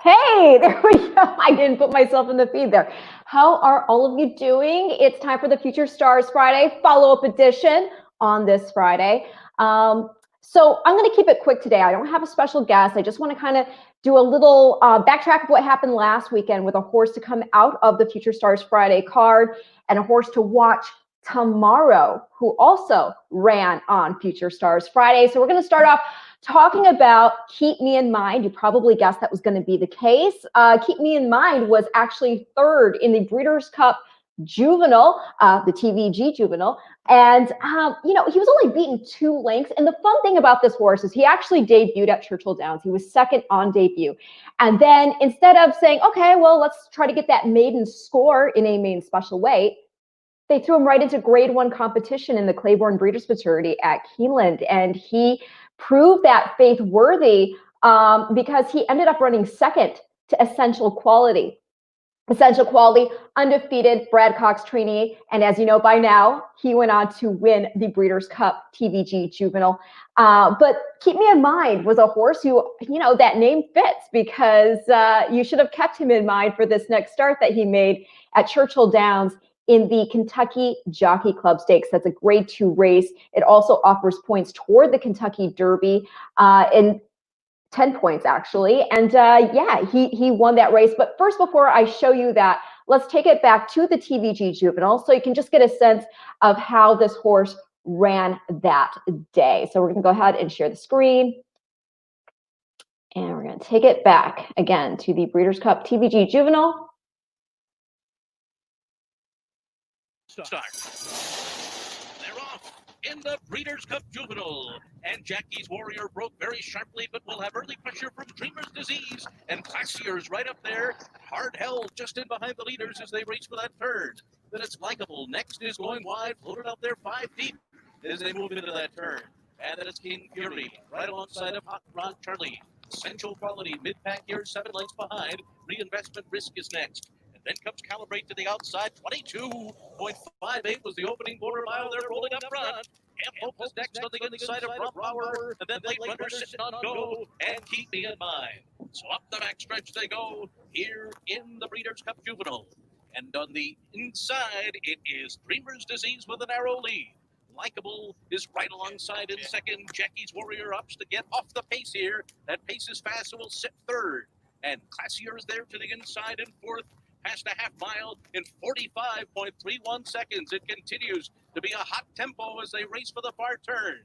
Hey, there we go. I didn't put myself in the feed there. How are all of you doing? It's time for the Future Stars Friday follow-up edition on this Friday. So I'm going to keep it quick today. I don't have a special guest. I just want to kind of do a little backtrack of what happened last weekend with a horse to come out of the Future Stars Friday card and a horse to watch tomorrow who also ran on Future Stars Friday. So we're going to start off talking about Keep Me in Mind. You probably guessed that was going to be the case. Keep Me in Mind was actually third in the Breeders' Cup Juvenile, the TVG Juvenile. And, he was only beaten 2 lengths. And the fun thing about this horse is he actually debuted at Churchill Downs. He was second on debut. And then instead of saying, okay, well, let's try to get that maiden score in a maiden special weight, they threw him right into grade 1 competition in the Claiborne Breeders' Maturity at Keeneland. And he proved that faith worthy because he ended up running second to Essential Quality. Essential Quality, undefeated Brad Cox trainee. And as you know by now, he went on to win the Breeders' Cup TVG Juvenile. But Keep Me in Mind was a horse who, that name fits because you should have kept him in mind for this next start that he made at Churchill Downs in the Kentucky Jockey Club Stakes. That's a grade 2 race. It also offers points toward the Kentucky Derby in 10 points, actually. And he won that race. But first, before I show you that, let's take it back to the TVG Juvenile so you can just get a sense of how this horse ran that day. So we're going to go ahead and share the screen. And we're going to take it back again to the Breeders' Cup TVG Juvenile. Start. They're off in the Breeders' Cup Juvenile. And Jackie's Warrior broke very sharply, but will have early pressure from Dreamer's Disease. And Classier's right up there, hard held just in behind the leaders as they race for that third. Then it's Likeable. Next is Going Wide, floated out there 5 deep as they move into that turn. And then it's King Fury, right alongside of Hot Rod Charlie. Essential Quality, mid-pack here, 7 lengths behind. Reinvestment Risk is next. Then comes Calibrate to the outside. 22.58 was the opening quarter mile. They're rolling up front. Hope is next on the inside of Rob Power. And then Late Runner sitting on Go and Keep Me in Mind. So up the backstretch they go here in the Breeders' Cup Juvenile. And on the inside, it is Dreamer's Disease with a narrow lead. Likeable is right alongside in second. Jackie's Warrior ups to get off the pace here. That pace is fast, so will sit third. And Classier is there to the inside in fourth. Past a half mile in 45.31 seconds. It continues to be a hot tempo as they race for the far turn.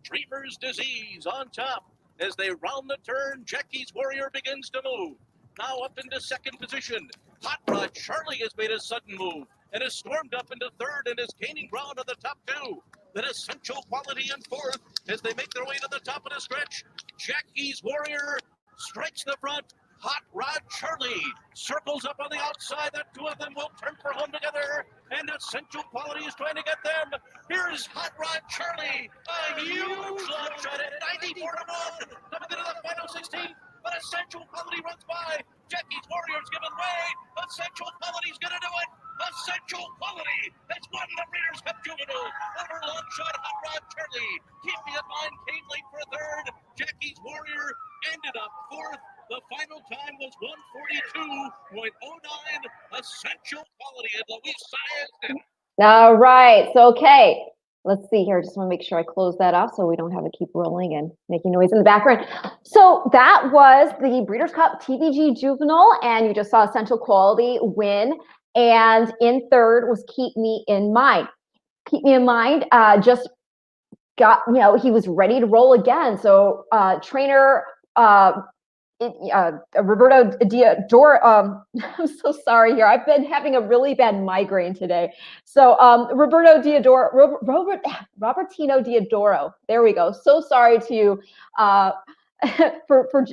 Dreamer's Disease on top as they round the turn. Jackie's Warrior begins to move. Now up into second position. Hot Rod Charlie has made a sudden move and has stormed up into third and is gaining ground on the top 2. Then Essential Quality in fourth as they make their way to the top of the stretch. Jackie's Warrior strikes the front. Hot Rod Charlie circles up on the outside. That 2 of them will turn for home together. And Essential Quality is trying to get them. Here's Hot Rod Charlie. A huge long shot at 94-1. Coming into the final 16. But Essential Quality runs by. Jackie's Warrior's giving way. Essential Quality's going to do it. Essential Quality has won the Breeders' Cup Juvenile over long shot Hot Rod Charlie. Keep Me in Mind came late for a third. Jackie's Warrior ended up fourth. The final time was 142.09. Essential Quality and Louis Sires. All right. So, okay. Let's see here. Just want to make sure I close that off so we don't have to keep rolling and making noise in the background. So that was the Breeders' Cup TVG Juvenile, and you just saw Essential Quality win. And in third was Keep Me in Mind. Keep Me in Mind just got, he was ready to roll again. So trainer Roberto Diodoro, I'm so sorry here. I've been having a really bad migraine today. So Roberto Diodoro, Robertino Diodoro. There we go. So sorry to you for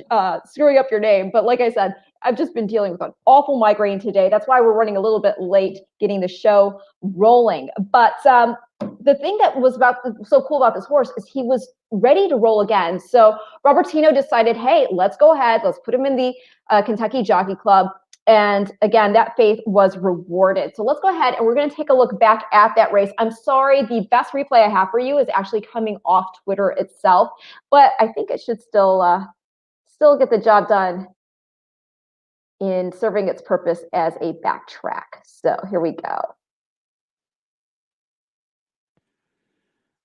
screwing up your name. But like I said, I've just been dealing with an awful migraine today. That's why we're running a little bit late getting the show rolling. But the thing that was so cool about this horse is he was ready to roll again. So Robertino decided, hey, let's go ahead. Let's put him in the Kentucky Jockey Club. And again, that faith was rewarded. So let's go ahead and we're going to take a look back at that race. I'm sorry, the best replay I have for you is actually coming off Twitter itself, but I think it should still get the job done. in serving its purpose as a backtrack. So here we go.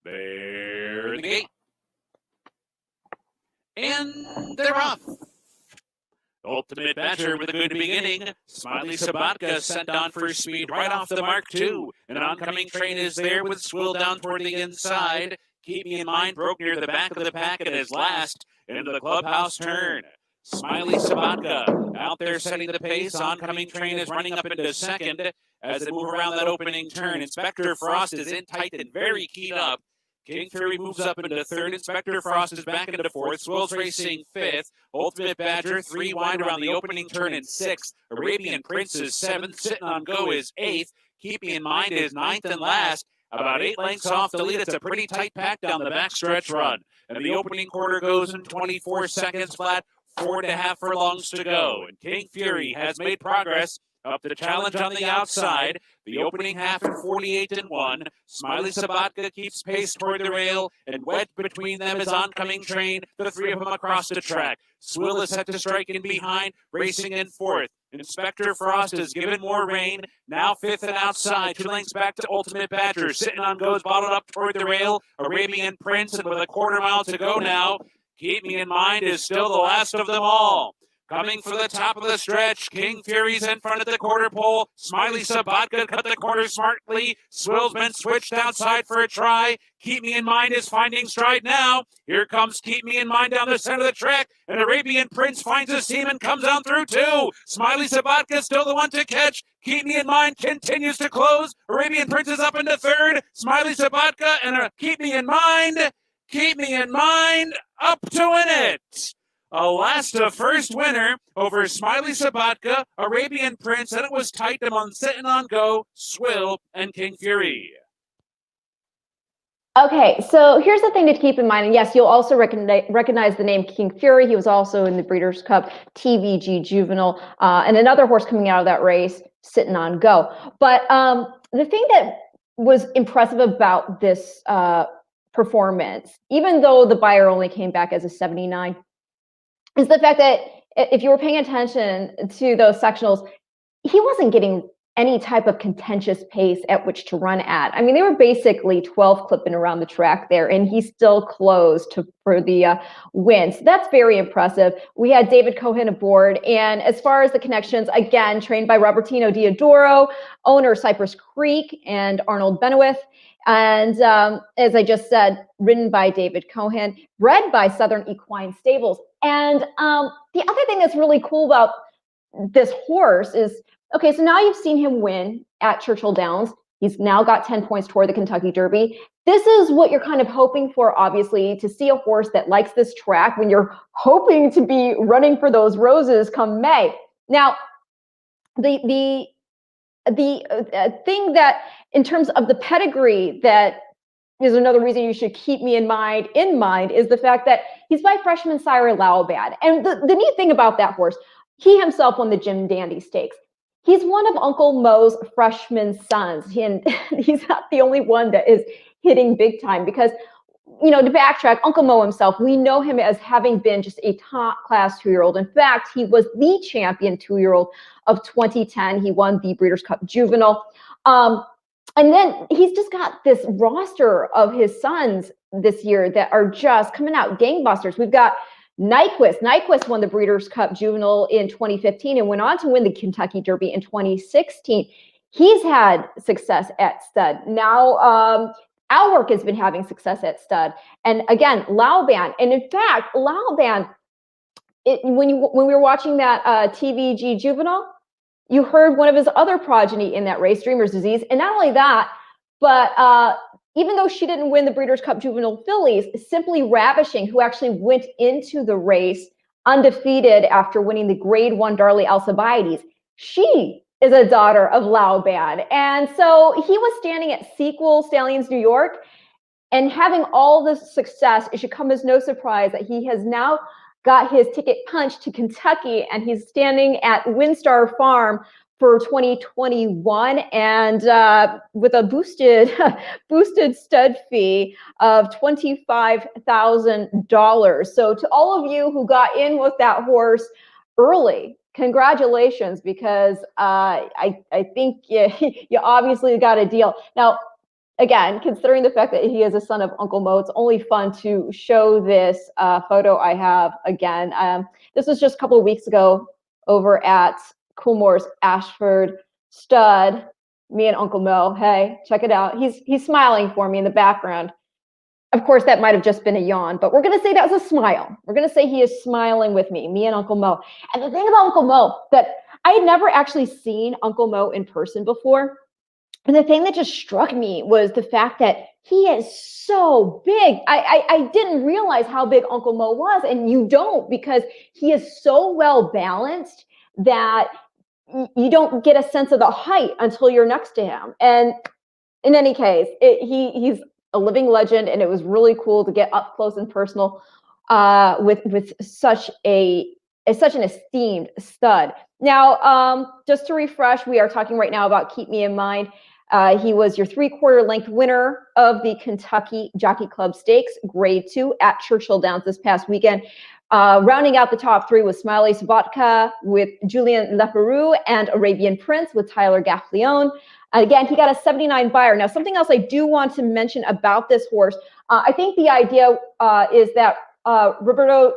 They're in the gate. And they're off. Ultimate Badger with a good beginning. Smiley Sabatka sent on first speed right off the mark, too. An oncoming train is there with Swill down toward the inside. Keep Me in Mind broke near the back of the pack and is last into the clubhouse turn. Smiley Sabatka out there setting the pace. Oncoming train is running up into second as they move around that opening turn. Inspector Frost is in tight and very keyed up. King Fury moves up into third. Inspector Frost is back into fourth. Swill's racing fifth. Ultimate Badger 3 wide around the opening turn in sixth. Arabian Prince is seventh. Sitting on Go is eighth. Keep Me in Mind is ninth and last. About 8 lengths off the lead. It's a pretty tight pack down the backstretch run. And the opening quarter goes in 24 seconds flat. 4.5 furlongs to go. And King Fury has made progress up the challenge on the outside. The opening half in 48-1. Smiley Sabatka keeps pace toward the rail, and wedged between them is oncoming train, the three of them across the track. Swill is set to strike in behind, racing in fourth. Inspector Frost is given more rein, now fifth and outside. 2 lengths back to Ultimate Badger. Sitting on Goes bottled up toward the rail. Arabian Prince, and with a quarter mile to go now, Keep Me in Mind is still the last of them all. Coming for the top of the stretch, King Fury's in front of the quarter pole. Smiley Sabatka cut the corner smartly. Swill's been switched outside for a try. Keep Me in Mind is finding stride now. Here comes Keep Me in Mind down the center of the track. And Arabian Prince finds a seam and comes on through too. Smiley Sabatka still the one to catch. Keep Me in Mind continues to close. Arabian Prince is up into third. Smiley Sabatka and Keep Me in Mind. Keep Me in Mind up to win it. A last to first winner over Smiley Sabatka, Arabian Prince, and it was tight among Sitting on Go, Swill, and King Fury. Okay, so here's the thing to keep in mind. And yes, you'll also recognize the name King Fury. He was also in the Breeders' Cup TVG Juvenile, and another horse coming out of that race, Sitting on Go. But the thing that was impressive about this performance, even though the buyer only came back as a 79, is the fact that if you were paying attention to those sectionals, he wasn't getting any type of contentious pace at which to run at. I mean, they were basically 12 clipping around the track there, and he still closed for the win. So that's very impressive. We had David Cohen aboard, and as far as the connections, again, trained by Robertino Diodoro, owner Cypress Creek, and Arnold Benowith. And as I just said, ridden by David Cohen, bred by Southern Equine Stables. And the other thing that's really cool about this horse is, okay, so now you've seen him win at Churchill Downs. He's now got 10 points toward the Kentucky Derby. This is what you're kind of hoping for, obviously, to see a horse that likes this track when you're hoping to be running for those roses come May. Now, the thing that, in terms of the pedigree, that is another reason you should keep me in mind is the fact that he's by freshman sire Laubad. And the neat thing about that horse, he himself won the Jim Dandy Stakes. He's one of Uncle Mo's freshman sons, and he's not the only one that is hitting big time because, you know, to backtrack, Uncle Mo himself, we know him as having been just a top-class 2-year-old. In fact, he was the champion 2-year-old of 2010. He won the Breeders' Cup Juvenile. And then he's just got this roster of his sons this year that are just coming out gangbusters. We've got Nyquist. Nyquist won the Breeders' Cup Juvenile in 2015 and went on to win the Kentucky Derby in 2016. He's had success at stud. Now, Alwork has been having success at stud. And again, Lauband. And in fact, Lauband, when we were watching that TVG Juvenile, you heard one of his other progeny in that race, Dreamer's Disease. And not only that, but even though she didn't win the Breeders' Cup Juvenile Fillies, Simply Ravishing, who actually went into the race undefeated after winning the Grade 1 Darley Alcibiades, she is a daughter of Laubad. And so he was standing at Sequel Stallions, New York, and having all this success, it should come as no surprise that he has now got his ticket punched to Kentucky, and he's standing at Windstar Farm for 2021, and with a boosted stud fee of $25,000. So to all of you who got in with that horse early, congratulations, because I think you obviously got a deal. Now, again, considering the fact that he is a son of Uncle Mo, it's only fun to show this photo I have again. This was just a couple of weeks ago over at Coolmore's Ashford Stud. Me and Uncle Mo. Hey, check it out. He's smiling for me in the background. Of course, that might have just been a yawn, but we're going to say that was a smile. We're going to say he is smiling with me and Uncle Mo. And the thing about Uncle Mo, that I had never actually seen Uncle Mo in person before. And the thing that just struck me was the fact that he is so big. I didn't realize how big Uncle Mo was, and you don't, because he is so well balanced that you don't get a sense of the height until you're next to him. And in any case, he's a living legend, and it was really cool to get up close and personal with such an esteemed stud. Now, just to refresh, we are talking right now about Keep Me in Mind. He was your 3/4 length winner of the Kentucky Jockey Club Stakes, Grade 2 at Churchill Downs this past weekend. Rounding out the top 3 was Smiley Sabatka with Julian Leperoux and Arabian Prince with Tyler Gaffleone. Again, he got a 79 buyer. Now, something else I do want to mention about this horse, I think the idea is that Robertino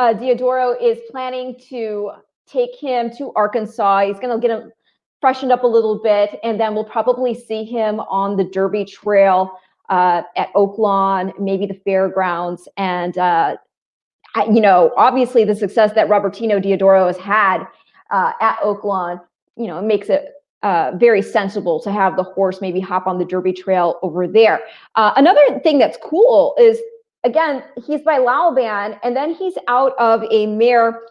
Diodoro is planning to take him to Arkansas. He's going to get him freshened up a little bit, and then we'll probably see him on the Derby Trail at Oaklawn, maybe the fairgrounds. And, obviously the success that Robertino Diodoro has had at Oaklawn, it makes it very sensible to have the horse maybe hop on the Derby Trail over there. Another thing that's cool is, again, he's by Laoban, and then he's out of a mare.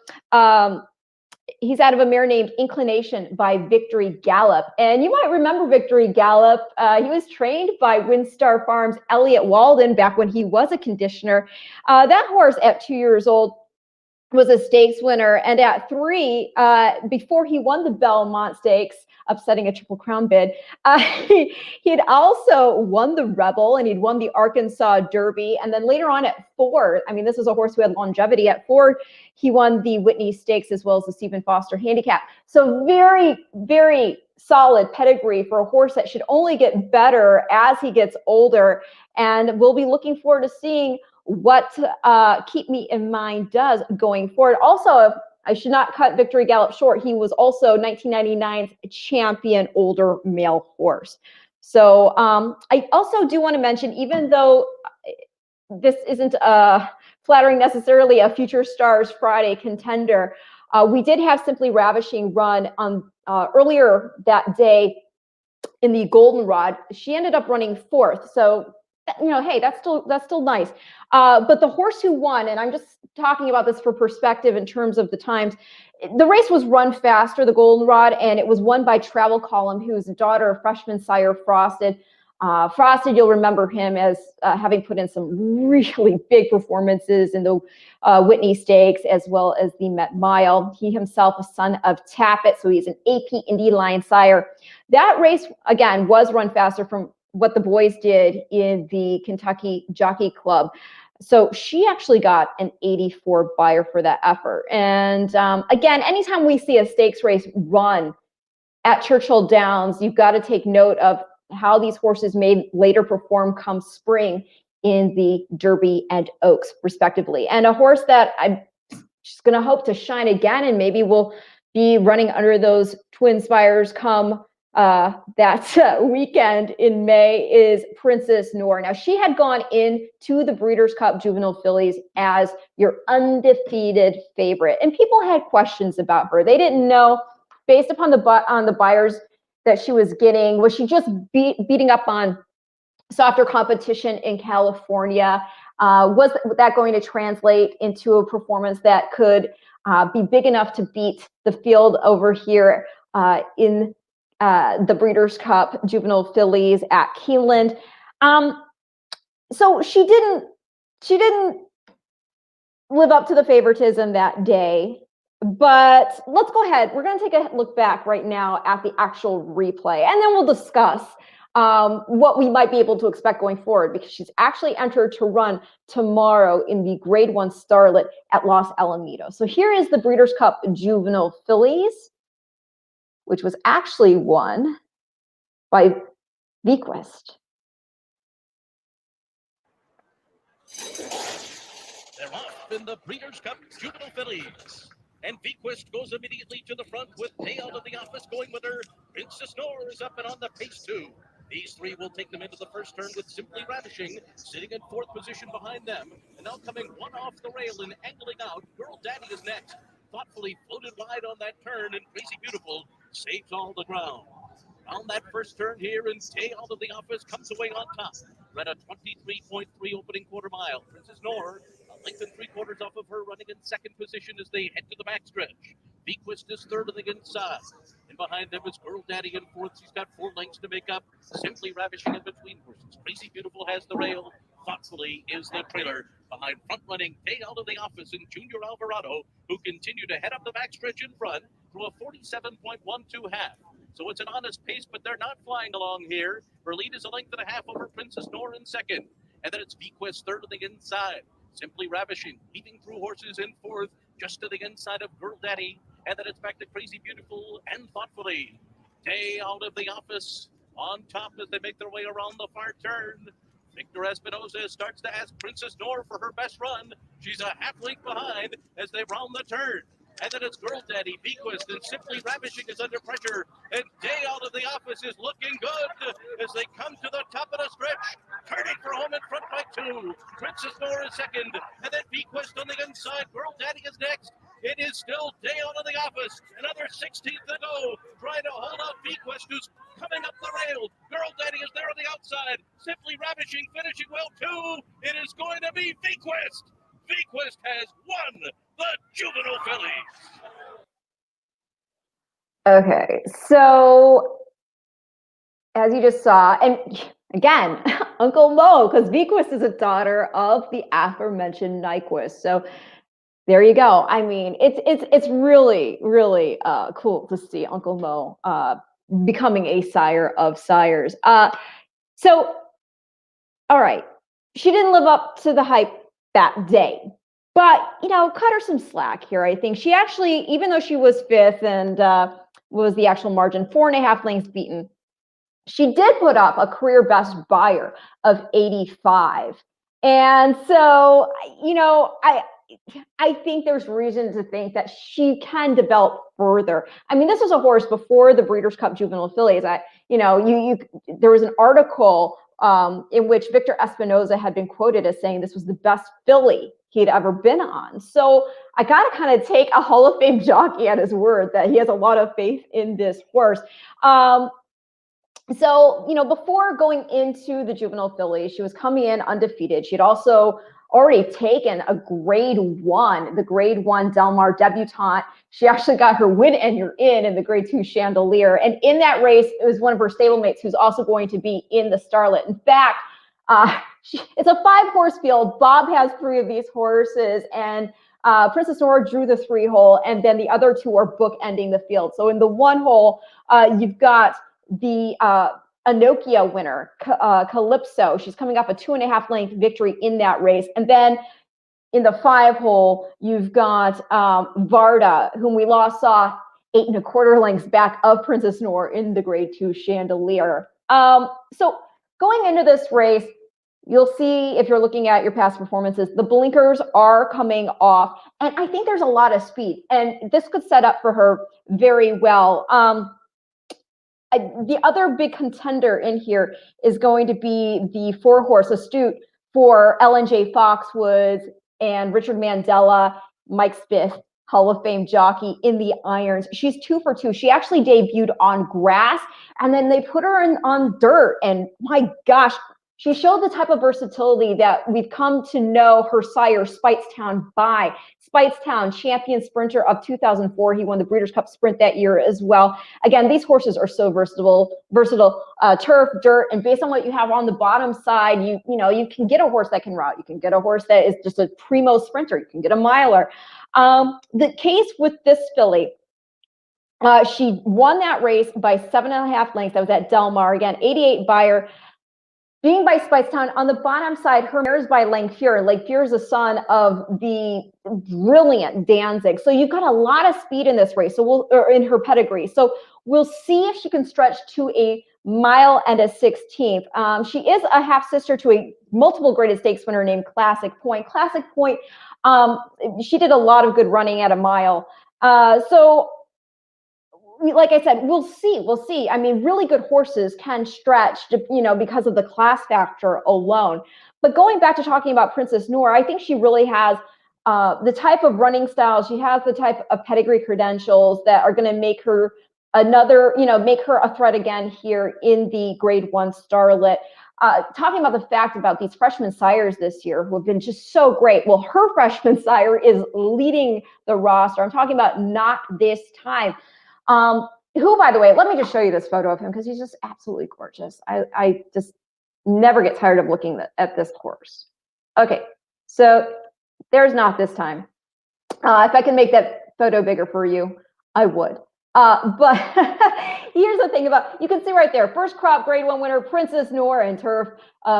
He's out of a mare named Inclination by Victory Gallop. And you might remember Victory Gallop. He was trained by Windstar Farms' Elliott Walden back when he was a conditioner. That horse at 2 years old was a stakes winner. And at 3, before he won the Belmont Stakes, upsetting a Triple Crown bid, he'd also won the Rebel, and he'd won the Arkansas Derby. And then later on at 4, I mean, this was a horse who had longevity. At 4, he won the Whitney Stakes as well as the Stephen Foster Handicap. So very, very solid pedigree for a horse that should only get better as he gets older. And we'll be looking forward to seeing what Keep Me in Mind does going forward. Also, I should not cut Victory Gallop short. He was also 1999's champion older male horse. So I also do want to mention, even though this isn't flattering necessarily a Future Stars Friday contender, we did have Simply Ravishing run on earlier that day in the Goldenrod. She ended up running 4th. So, hey, that's still nice. But the horse who won, and I'm just talking about this for perspective in terms of the times, the race was run faster, the Goldenrod, and it was won by Travel Column, who's the daughter of freshman sire Frosted. Frosted, you'll remember him as having put in some really big performances in the Whitney Stakes as well as the Met Mile. He himself a son of Tappet, so he's an AP Indy Lion sire. That race, again, was run faster from what the boys did in the Kentucky Jockey Club. So she actually got an 84 buyer for that effort. And again, anytime we see a stakes race run at Churchill Downs, you've got to take note of how these horses may later perform come spring in the Derby and Oaks, respectively. And a horse that I'm just going to hope to shine again, and maybe we'll be running under those twin spires come that weekend in May, is Princess Noor. Now, she had gone into the Breeders' Cup Juvenile Fillies as your undefeated favorite, and people had questions about her. They didn't know, based upon the buyers that she was getting, was she just beating up on softer competition in California? Was that going to translate into a performance that could be big enough to beat the field over here in the Breeders' Cup Juvenile Fillies at Keeneland? So she didn't live up to the favoritism that day. But let's go ahead. We're going to take a look back right now at the actual replay, and then we'll discuss what we might be able to expect going forward, because she's actually entered to run tomorrow in the Grade 1 Starlet at Los Alamitos. So here is the Breeders' Cup Juvenile Fillies, which was actually won by Vequist. They're off in the Breeders' Cup Juvenile Fillies. And Vequist goes immediately to the front with Day Out of the Office going with her. Princess Noor is up and on the pace too. These three will take them into the first turn with Simply Ravishing, sitting in fourth position behind them. And now coming one off the rail and angling out, Girl Daddy is next. Thoughtfully floated wide on that turn, and Crazy Beautiful saves all the ground. On that first turn here, and Day Out of the Office comes away on top. Ran a 23.3 opening quarter mile. Princess Noor, a length and 3/4 off of her, running in second position as they head to the backstretch. Vequist is third on the inside. And behind them is Girl Daddy in fourth. She's got 4 lengths to make up. Simply Ravishing in between horses. Crazy Beautiful has the rail. Thoughtfully is the trailer. Behind front-running Day Out of the Office and Junior Alvarado, who continue to head up the backstretch in front through a 47.12 half. So it's an honest pace, but they're not flying along here. Her lead is a length and a half over Princess Noor in second. And then it's Vequist third on the inside. Simply Ravishing, weaving through horses in fourth, just to the inside of Girl Daddy. And then it's back to Crazy Beautiful and Thoughtfully. Day Out of the Office on top as they make their way around the far turn. Victor Espinosa starts to ask Princess Noor for her best run. She's a half length behind as they round the turn. And then it's Girl Daddy, Vequist, and Simply Ravishing is under pressure. And Day Out of the Office is looking good as they come to the top of the stretch. Turning for home in front by 2. Princess Noor is second. And then Vequist on the inside. Girl Daddy is next. It is still Day Out of the Office. Another 16th to go. Trying to hold out Vequist, who's coming up the rail. Girl Daddy is there on the outside. Simply Ravishing finishing well too. It is going to be Vequist. Vequist has won the Juvenile Fillies. Okay, so as you just saw, and again, Uncle Mo, because Vequist is a daughter of the aforementioned Nyquist. So there you go. I mean, it's really, really cool to see Uncle Mo becoming a sire of sires. So, all right, she didn't live up to the hype that day. But, cut her some slack here. I think she actually, even though she was fifth and was the actual margin, 4.5 lengths beaten, she did put up a career best buyer of 85. And so, I think there's reason to think that she can develop further. I mean, this was a horse before the Breeders' Cup Juvenile Fillies. There was an article in which Victor Espinosa had been quoted as saying this was the best filly he'd ever been on. So I got to kind of take a Hall of Fame jockey at his word that he has a lot of faith in this horse. So, before going into the Juvenile Fillies, she was coming in undefeated. She'd also already taken a Grade 1, the Grade 1 Del Mar debutante. She actually got her win and you're in the Grade 2 Chandelier. And in that race, it was one of her stablemates who's also going to be in the Starlet. In fact, it's a 5-horse field. Bob has 3 of these horses, and Princess Noor drew the 3-hole, and then the other 2 are bookending the field. So in the 1-hole, you've got the Anokia winner, Calypso. She's coming off a 2.5 length victory in that race. And then in the 5-hole, you've got Varda, whom we saw 8 1/4 lengths back of Princess Noor in the Grade 2 Chandelier. So going into this race, you'll see, if you're looking at your past performances, the blinkers are coming off. And I think there's a lot of speed. And this could set up for her very well. The other big contender in here is going to be the 4-horse Astute for J. Foxwoods and Richard Mandela, Mike Smith, Hall of Fame jockey in the irons. She's 2 for 2. She actually debuted on grass, and then they put her on dirt. And my gosh, she showed the type of versatility that we've come to know her sire, Speightstown, by. Speightstown, champion sprinter of 2004. He won the Breeders' Cup Sprint that year as well. Again, these horses are so versatile, turf, dirt, and based on what you have on the bottom side, you can get a horse that can route. You can get a horse that is just a primo sprinter. You can get a miler. The case with this filly She won that race by 7.5 lengths. That was at Del Mar. Again, 88 buyer. Being by Spicetown, on the bottom side, her mare is by Langfure. Langfure is the son of the brilliant Danzig. So you've got a lot of speed in this race. So or in her pedigree. So we'll see if she can stretch to a mile and a 16th. She is a half sister to a multiple graded stakes winner named Classic Point. Classic Point, she did a lot of good running at a mile. So like I said, we'll see. We'll see. I mean, really good horses can stretch, because of the class factor alone. But going back to talking about Princess Noor, I think she really has the type of running style. She has the type of pedigree credentials that are going to make her make her a threat again here in the Grade 1 Starlet. Talking about the fact about these freshman sires this year who have been just so great. Well, her freshman sire is leading the roster. I'm talking about Not This Time. Who, by the way, let me just show you this photo of him because he's just absolutely gorgeous. I just never get tired of looking at this horse. Okay, so there's Not This Time. If I can make that photo bigger for you, I would. But here's the thing about, you can see right there, first crop Grade 1 winner, Princess Noor, and turf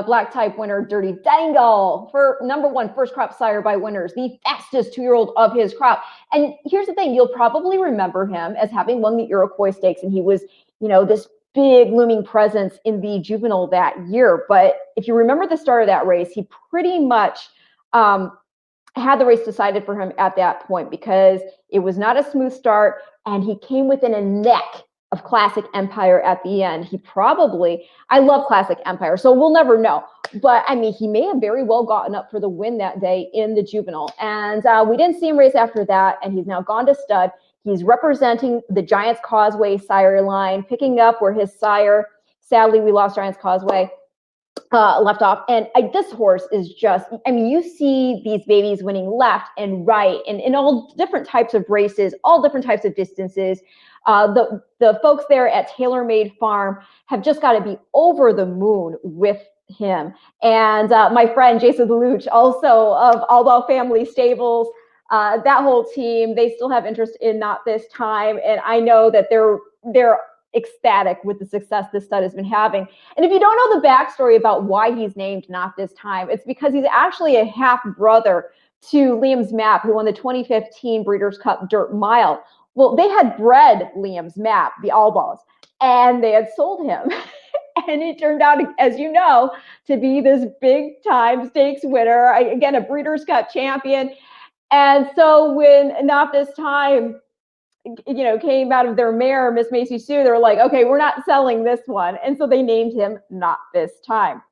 black type winner, Dirty Dangle, for #1 first crop sire by winners, the fastest 2-year-old of his crop. And here's the thing, you'll probably remember him as having won the Iroquois Stakes, and he was, this big looming presence in the juvenile that year. But if you remember the start of that race, he pretty much had the race decided for him at that point because it was not a smooth start, and he came within a neck of Classic Empire at the end. I love Classic Empire, so we'll never know. But I mean, he may have very well gotten up for the win that day in the juvenile. And we didn't see him race after that, and he's now gone to stud. He's representing the Giants Causeway sire line, picking up where his sire, sadly, we lost Giants Causeway, left off. And this horse is just, you see these babies winning left and right and in all different types of races, all different types of distances. The folks there at TaylorMade Farm have just got to be over the moon with him. And my friend Jason Deluch, also of Allball Family Stables, that whole team, they still have interest in Not This Time. And I know that they're ecstatic with the success this stud has been having. And if you don't know the backstory about why he's named Not This Time, it's because he's actually a half brother to Liam's Map, who won the 2015 Breeders' Cup Dirt Mile. Well, they had bred Liam's Map, the Allballs, and they had sold him. And it turned out, as you know, to be this big time stakes winner, again, a Breeders' Cup champion. And so when Not This Time came out of their mare, Miss Macy Sue, they were like, okay, we're not selling this one. And so they named him Not This Time.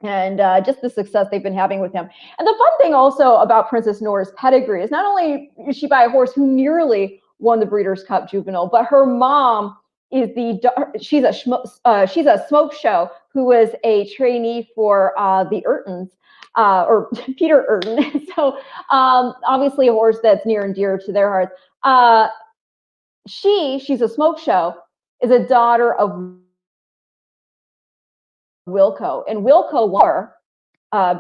And just the success they've been having with him. And the fun thing also about Princess Noor's pedigree is not only is she by a horse who nearly won the Breeders' Cup Juvenile, but her mom is she's a smoke show who was a trainee for the Urtons, or Peter Urton. So obviously a horse that's near and dear to their hearts. She's a smoke show, is a daughter of Wilco, and Wilco won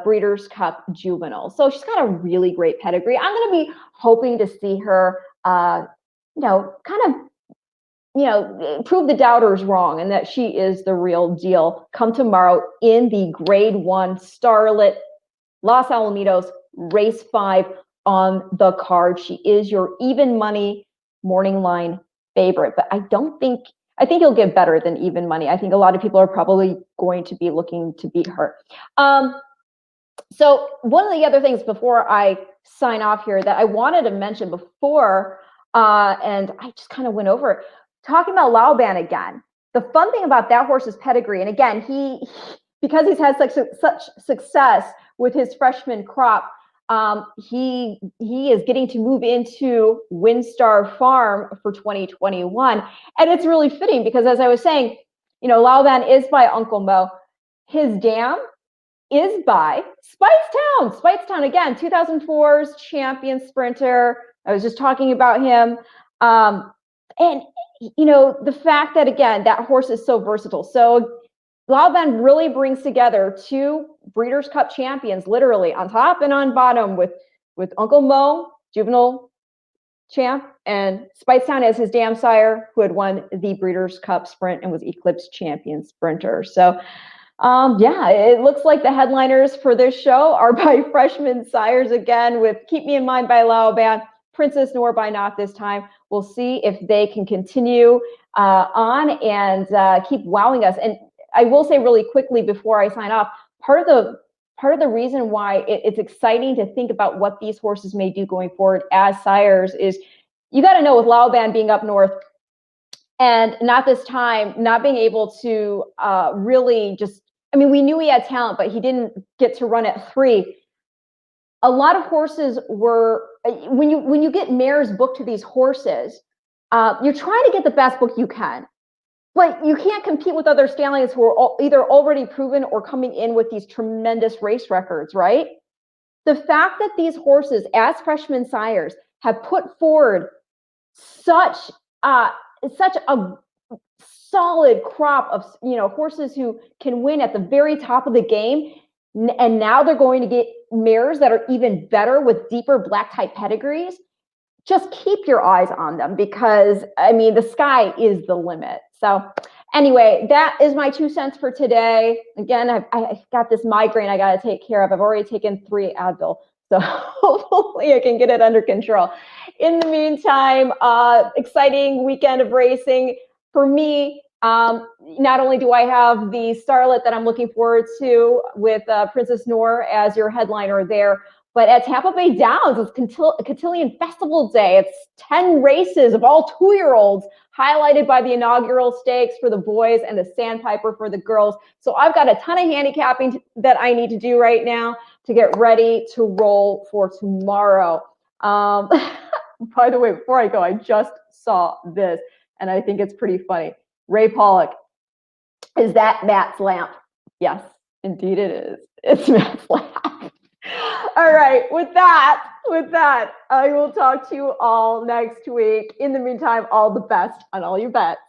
Breeders' Cup Juvenile. So she's got a really great pedigree. I'm going to be hoping to see her, prove the doubters wrong and that she is the real deal come tomorrow in the Grade 1 Starlet Los Alamitos Race 5 on the card. She is your even money morning line favorite, but I think you'll get better than even money. I think a lot of people are probably going to be looking to beat her. So one of the other things before I sign off here that I wanted to mention before, and I just kind of went over it, talking about Laoban again. The fun thing about that horse's pedigree, and again, because he's had such success with his freshman crop, he is getting to move into WinStar Farm for 2021. And it's really fitting because, as I was saying, Laoban is by Uncle Mo. His dam is by Spicetown. Spicetown, again, 2004's champion sprinter. I was just talking about him. And, the fact that, again, that horse is so versatile. So Laoban really brings together two Breeders' Cup champions, literally on top and on bottom, with Uncle Mo, juvenile champ, and Speightstown as his dam sire, who had won the Breeders' Cup Sprint and was Eclipse champion sprinter. So, yeah, it looks like the headliners for this show are by freshman sires again, with Keep Me in Mind by Laoban, Princess Noor by Not This Time. We'll see if they can continue on and keep wowing us. And I will say really quickly before I sign off, part of the reason why it's exciting to think about what these horses may do going forward as sires is, you got to know, with Laoban being up north and Not This Time not being able to really just, I mean, we knew he had talent, but he didn't get to run at 3. A lot of horses were, when you get mares booked to these horses, you're trying to get the best book you can. But you can't compete with other stallions who are either already proven or coming in with these tremendous race records, right? The fact that these horses, as freshman sires, have put forward such a solid crop of horses who can win at the very top of the game, and now they're going to get mares that are even better with deeper black type pedigrees. Just keep your eyes on them, because I mean, the sky is the limit. So anyway, that is my 2 cents for today. Again, I got this migraine I got to take care of. I've already taken 3 Advil, so hopefully I can get it under control. In the meantime, exciting weekend of racing for me. Not only do I have the Starlet that I'm looking forward to with Princess Noor as your headliner there, but at Tampa Bay Downs, it's Cotillion Festival Day. It's 10 races of all 2-year-olds, highlighted by the inaugural stakes for the boys and the Sandpiper for the girls. So I've got a ton of handicapping that I need to do right now to get ready to roll for tomorrow. By the way, before I go, I just saw this, and I think it's pretty funny. Ray Pollock, is that Matt's lamp? Yes, indeed it is. It's Matt's lamp. All right, with that, I will talk to you all next week. In the meantime, all the best on all your bets.